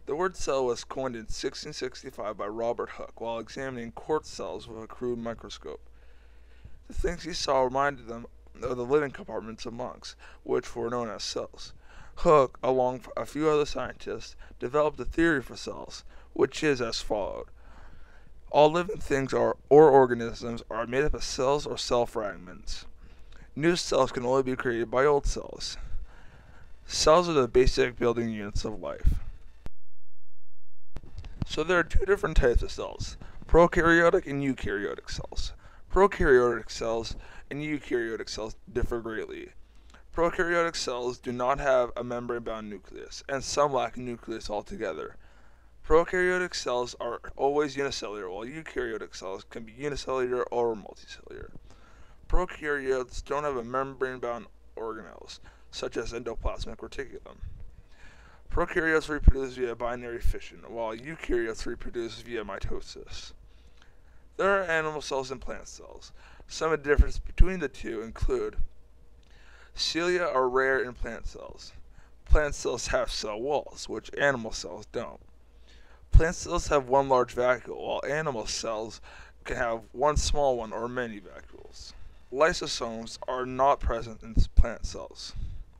The word cell was coined in 1665 by Robert Hooke while examining quartz cells with a crude microscope. The things he saw reminded them of the living compartments of monks, which were known as cells. Hooke, along with a few other scientists, developed a theory for cells, which is as follows. All living things or organisms are made up of cells or cell fragments. New cells can only be created by old cells. Cells are the basic building units of life. So there are two different types of cells, prokaryotic and eukaryotic cells. Prokaryotic cells and eukaryotic cells differ greatly. Prokaryotic cells do not have a membrane-bound nucleus, and some lack a nucleus altogether. Prokaryotic cells are always unicellular, while eukaryotic cells can be unicellular or multicellular. Prokaryotes don't have a membrane-bound organelles, such as endoplasmic reticulum. Prokaryotes reproduce via binary fission, while eukaryotes reproduce via mitosis. There are animal cells and plant cells. Some of the differences between the two include cilia are rare in plant cells. Plant cells have cell walls, which animal cells don't. Plant cells have one large vacuole, while animal cells can have one small one or many vacuoles. Lysosomes are not present in plant cells.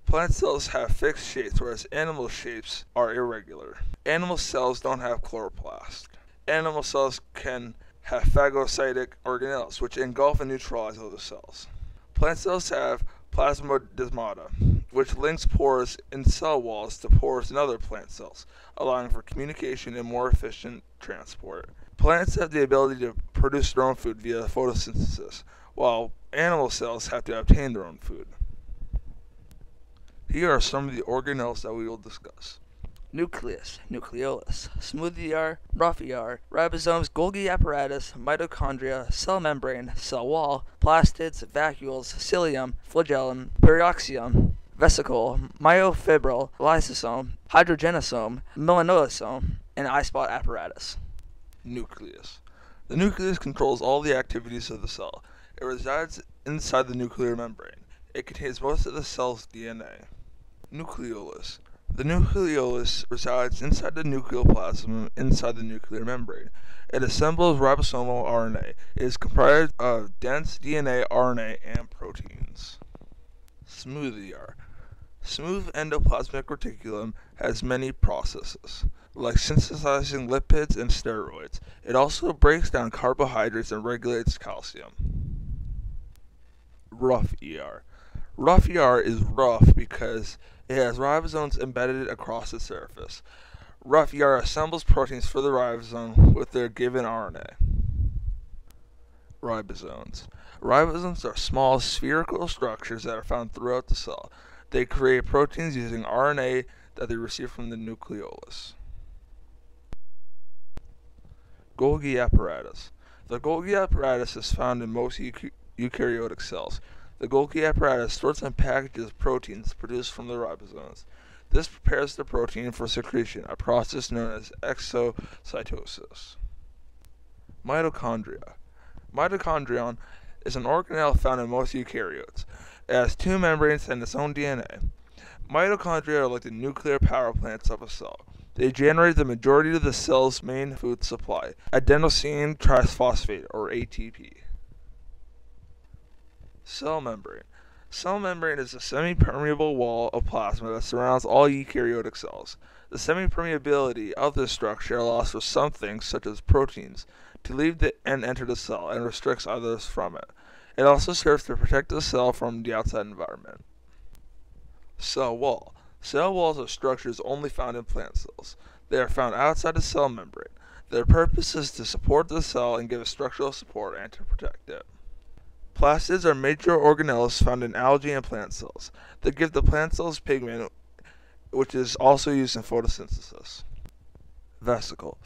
Plant cells have fixed shapes, whereas animal shapes are irregular. Animal cells don't have chloroplast. Animal cells can have phagocytic organelles, which engulf and neutralize other cells. Plant cells have plasmodesmata, which links pores in cell walls to pores in other plant cells, allowing for communication and more efficient transport. Plants have the ability to produce their own food via photosynthesis, while animal cells have to obtain their own food. Here are some of the organelles that we will discuss. Nucleus, nucleolus, smooth ER, rough ER, ribosomes, Golgi apparatus, mitochondria, cell membrane, cell wall, plastids, vacuoles, cilium, flagellum, perioxium, vesicle, myofibril, lysosome, hydrogenosome, melanosome, and eye-spot apparatus. Nucleus. The nucleus controls all the activities of the cell. It resides inside the nuclear membrane. It contains most of the cell's DNA. Nucleolus. The nucleolus resides inside the nucleoplasm inside the nuclear membrane. It assembles ribosomal RNA. It is comprised of dense DNA, RNA, and proteins. Smooth ER. Smooth endoplasmic reticulum has many processes, like synthesizing lipids and steroids. It also breaks down carbohydrates and regulates calcium. Rough ER. Rough ER is rough because it has ribosomes embedded across the surface. Rough ER assembles proteins for the ribosome with their given RNA. Ribosomes. Ribosomes are small spherical structures that are found throughout the cell. They create proteins using RNA that they receive from the nucleolus. Golgi apparatus. The Golgi apparatus is found in most eukaryotic cells. The Golgi apparatus sorts and packages proteins produced from the ribosomes. This prepares the protein for secretion, a process known as exocytosis. Mitochondria. Mitochondrion is an organelle found in most eukaryotes. It has two membranes and its own DNA. Mitochondria are like the nuclear power plants of a cell. They generate the majority of the cell's main food supply, adenosine triphosphate, or ATP. Cell membrane. Cell membrane is a semi-permeable wall of plasma that surrounds all eukaryotic cells. The semi-permeability of this structure allows for some things, such as proteins, to leave and enter the cell and restricts others from it. It also serves to protect the cell from the outside environment. Cell wall. Cell walls are structures only found in plant cells. They are found outside the cell membrane. Their purpose is to support the cell and give it structural support and to protect it. Plastids are major organelles found in algae and plant cells. They give the plant cells pigment, which is also used in photosynthesis. Vesicle.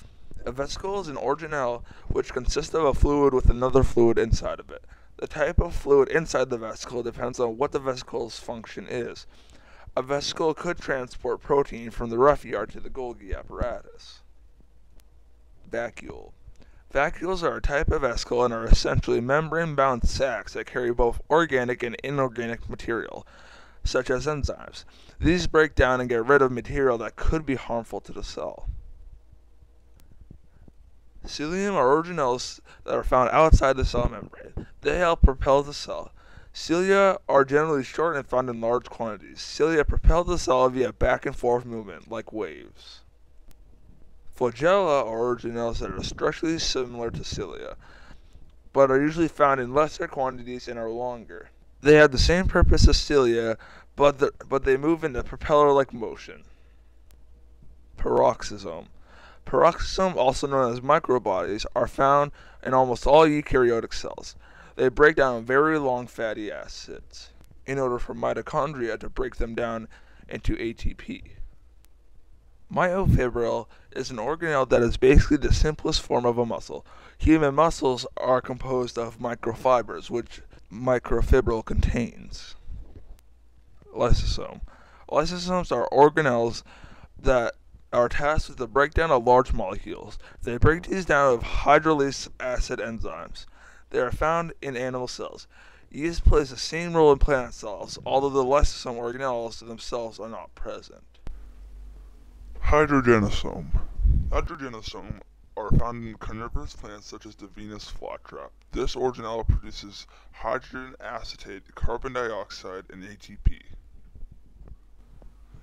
A vesicle is an organelle which consists of a fluid with another fluid inside of it. The type of fluid inside the vesicle depends on what the vesicle's function is. A vesicle could transport protein from the rough ER to the Golgi apparatus. Vacuole. Vacuoles are a type of vesicle and are essentially membrane-bound sacs that carry both organic and inorganic material, such as enzymes. These break down and get rid of material that could be harmful to the cell. Cilium are organelles that are found outside the cell membrane. They help propel the cell. Cilia are generally short and found in large quantities. Cilia propel the cell via back and forth movement, like waves. Flagella are organelles that are structurally similar to cilia, but are usually found in lesser quantities and are longer. They have the same purpose as cilia, but they move in a propeller-like motion. Peroxisome. Peroxisome, also known as microbodies, are found in almost all eukaryotic cells. They break down very long fatty acids in order for mitochondria to break them down into ATP. Myofibril is an organelle that is basically the simplest form of a muscle. Human muscles are composed of microfibers, which microfibril contains. Lysosome. Lysosomes are organelles that are tasked with the breakdown of large molecules. They break these down with hydrolase acid enzymes. They are found in animal cells. Yeast plays the same role in plant cells, although the lysosome organelles themselves are not present. Hydrogenosome. Hydrogenosome are found in carnivorous plants such as the Venus flytrap. This organelle produces hydrogen acetate, carbon dioxide, and ATP.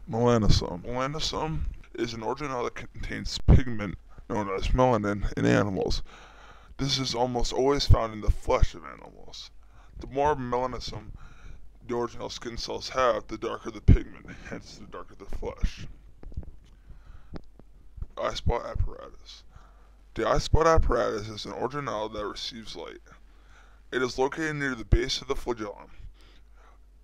Melanosome. Melanosome is an organelle that contains pigment known as melanin in animals. This is almost always found in the flesh of animals. The more melanosome the organelle skin cells have, the darker the pigment, hence the darker the flesh. Eye spot apparatus. The eye spot apparatus is an organelle that receives light. It is located near the base of the flagellum.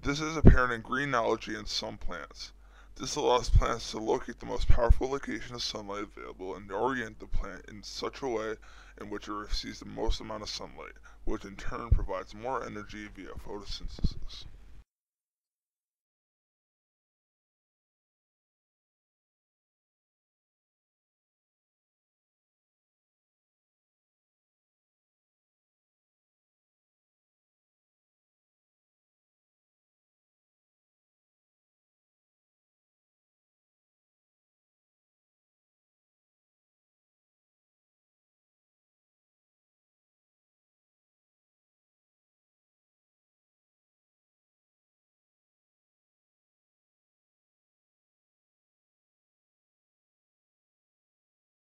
This is apparent in green algae and some plants. This allows plants to locate the most powerful location of sunlight available and orient the plant in such a way in which it receives the most amount of sunlight, which in turn provides more energy via photosynthesis.